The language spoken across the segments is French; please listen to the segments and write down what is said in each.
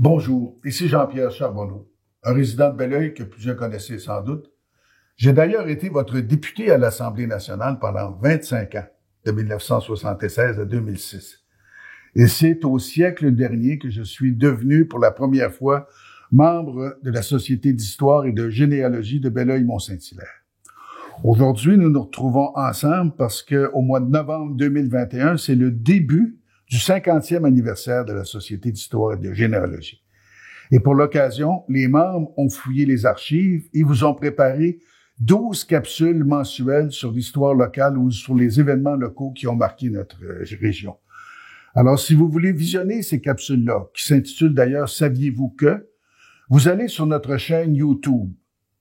Bonjour, ici Jean-Pierre Charbonneau, un résident de Belleuil que plusieurs connaissez sans doute. J'ai d'ailleurs été votre député à l'Assemblée nationale pendant 25 ans, de 1976 à 2006. Et c'est au siècle dernier que je suis devenu pour la première fois membre de la Société d'histoire et de généalogie de Belleuil-Mont-Saint-Hilaire. Aujourd'hui, nous nous retrouvons ensemble parce que au mois de novembre 2021, c'est le début du 50e anniversaire de la Société d'histoire et de généalogie. Et pour l'occasion, les membres ont fouillé les archives et vous ont préparé 12 capsules mensuelles sur l'histoire locale ou sur les événements locaux qui ont marqué notre région. Alors, si vous voulez visionner ces capsules-là, qui s'intitulent d'ailleurs « Saviez-vous que ?», vous allez sur notre chaîne YouTube.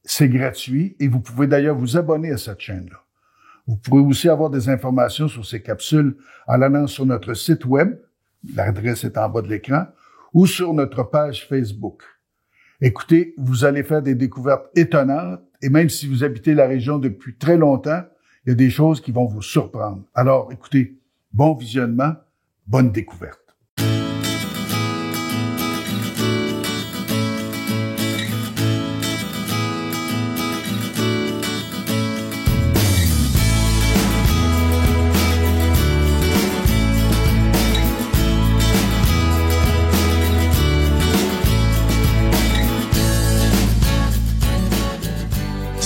C'est gratuit et vous pouvez d'ailleurs vous abonner à cette chaîne-là. Vous pourrez aussi avoir des informations sur ces capsules en allant sur notre site web, l'adresse est en bas de l'écran, ou sur notre page Facebook. Écoutez, vous allez faire des découvertes étonnantes et même si vous habitez la région depuis très longtemps, il y a des choses qui vont vous surprendre. Alors, écoutez, bon visionnement, bonne découverte.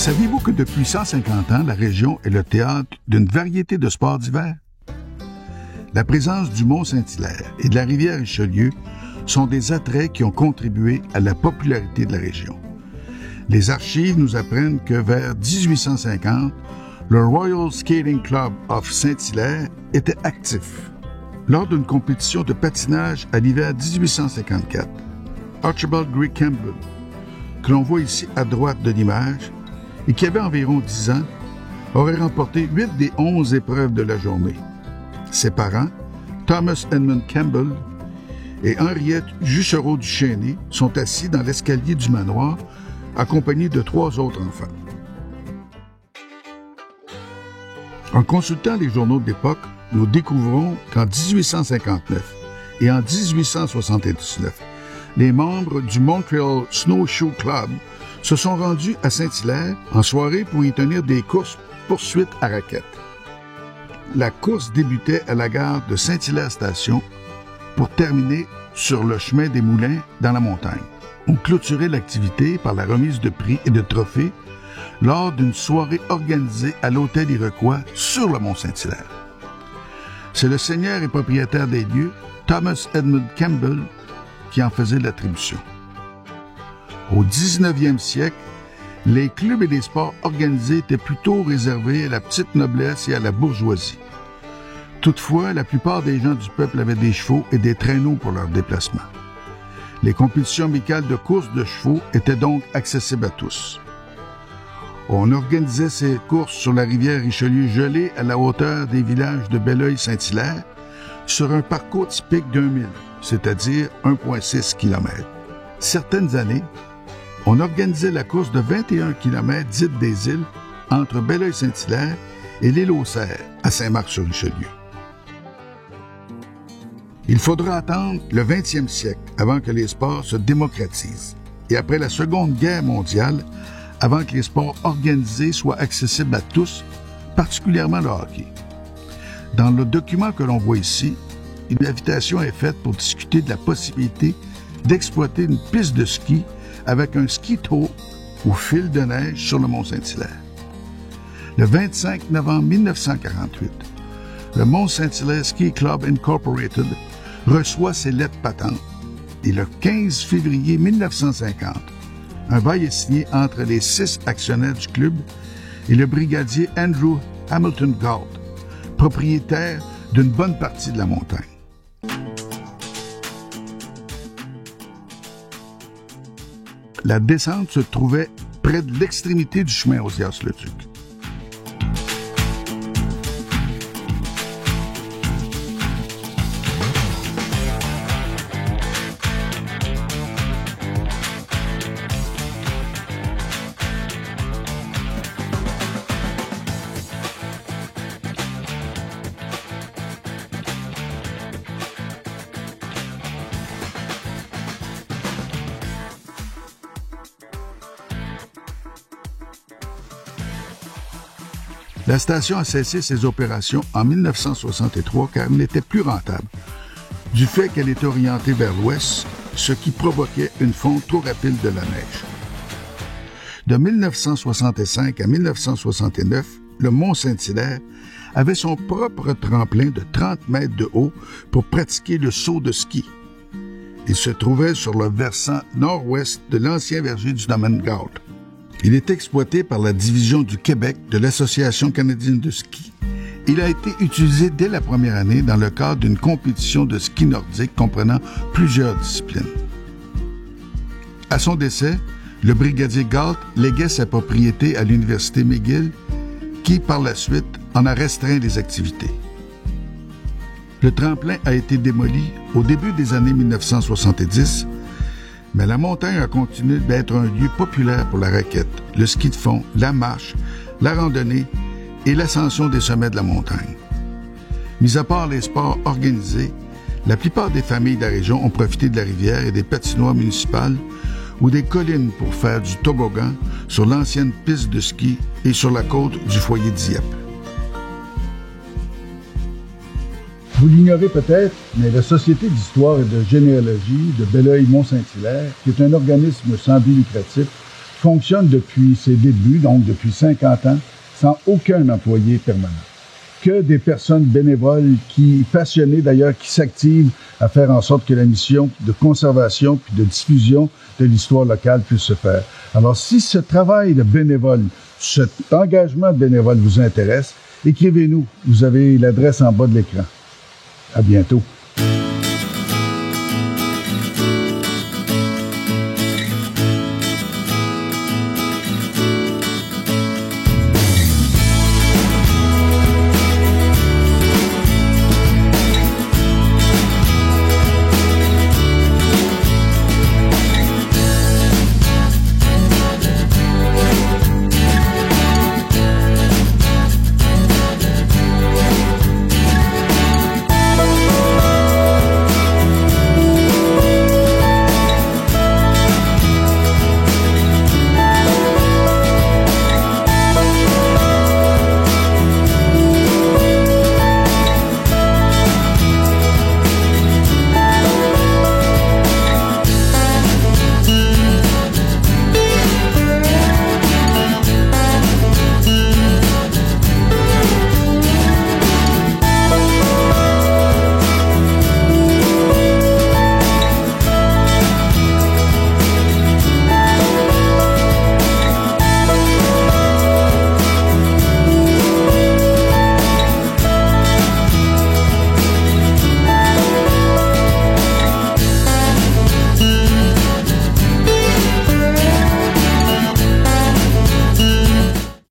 Saviez-vous que depuis 150 ans, la région est le théâtre d'une variété de sports d'hiver? La présence du Mont-Saint-Hilaire et de la rivière Richelieu sont des attraits qui ont contribué à la popularité de la région. Les archives nous apprennent que vers 1850, le Royal Skating Club of Saint-Hilaire était actif. Lors d'une compétition de patinage à l'hiver 1854, Archibald Gray Campbell, que l'on voit ici à droite de l'image, et qui avait environ 10 ans, aurait remporté 8 des 11 épreuves de la journée. Ses parents, Thomas Edmund Campbell et Henriette Juchereau du Chesnay, sont assis dans l'escalier du manoir, accompagnés de 3 autres enfants. En consultant les journaux de l'époque, nous découvrons qu'en 1859 et en 1879, les membres du Montreal Snowshoe Club se sont rendus à Saint-Hilaire en soirée pour y tenir des courses-poursuites à raquettes. La course débutait à la gare de Saint-Hilaire-Station pour terminer sur le chemin des Moulins dans la montagne. On clôturait l'activité par la remise de prix et de trophées lors d'une soirée organisée à l'hôtel Iroquois sur le Mont-Saint-Hilaire. C'est le seigneur et propriétaire des lieux, Thomas Edmund Campbell, qui en faisait l'attribution. Au 19e siècle, les clubs et les sports organisés étaient plutôt réservés à la petite noblesse et à la bourgeoisie. Toutefois, la plupart des gens du peuple avaient des chevaux et des traîneaux pour leurs déplacements. Les compétitions amicales de courses de chevaux étaient donc accessibles à tous. On organisait ces courses sur la rivière Richelieu gelée à la hauteur des villages de Belleuil-Saint-Hilaire sur un parcours typique d'1 mille, c'est-à-dire 1,6 km. Certaines années, on organisait la course de 21 km dite des îles entre Belleuil-Saint-Hilaire et l'île aux Cerfs à Saint-Marc-sur-Richelieu. Il faudra attendre le 20e siècle avant que les sports se démocratisent et après la Seconde Guerre mondiale avant que les sports organisés soient accessibles à tous, particulièrement le hockey. Dans le document que l'on voit ici, une invitation est faite pour discuter de la possibilité d'exploiter une piste de ski avec un ski tow ou fil de neige sur le Mont-Saint-Hilaire. Le 25 novembre 1948, le Mont-Saint-Hilaire Ski Club Incorporated reçoit ses lettres patentes et le 15 février 1950, un bail est signé entre les 6 actionnaires du club et le brigadier Andrew Hamilton Galt, propriétaire d'une bonne partie de la montagne. La descente se trouvait près de l'extrémité du chemin Osias-le-Duc. La station a cessé ses opérations en 1963 car elle n'était plus rentable, du fait qu'elle était orientée vers l'ouest, ce qui provoquait une fonte trop rapide de la neige. De 1965 à 1969, le Mont Saint-Hilaire avait son propre tremplin de 30 mètres de haut pour pratiquer le saut de ski. Il se trouvait sur le versant nord-ouest de l'ancien verger du domaine Galt. Il est exploité par la Division du Québec de l'Association canadienne de ski. Il a été utilisé dès la première année dans le cadre d'une compétition de ski nordique comprenant plusieurs disciplines. À son décès, le brigadier Galt léguait sa propriété à l'Université McGill, qui, par la suite, en a restreint les activités. Le tremplin a été démoli au début des années 1970, mais la montagne a continué d'être un lieu populaire pour la raquette, le ski de fond, la marche, la randonnée et l'ascension des sommets de la montagne. Mis à part les sports organisés, la plupart des familles de la région ont profité de la rivière et des patinoires municipales ou des collines pour faire du toboggan sur l'ancienne piste de ski et sur la côte du foyer Dieppe. Vous l'ignorez peut-être, mais la Société d'histoire et de généalogie de Belleuil-Mont-Saint-Hilaire, qui est un organisme sans but lucratif, fonctionne depuis ses débuts, donc depuis 50 ans, sans aucun employé permanent. Que des personnes bénévoles, passionnées d'ailleurs, qui s'activent à faire en sorte que la mission de conservation puis de diffusion de l'histoire locale puisse se faire. Alors, si ce travail de bénévole, cet engagement de bénévole vous intéresse, écrivez-nous. Vous avez l'adresse en bas de l'écran. À bientôt.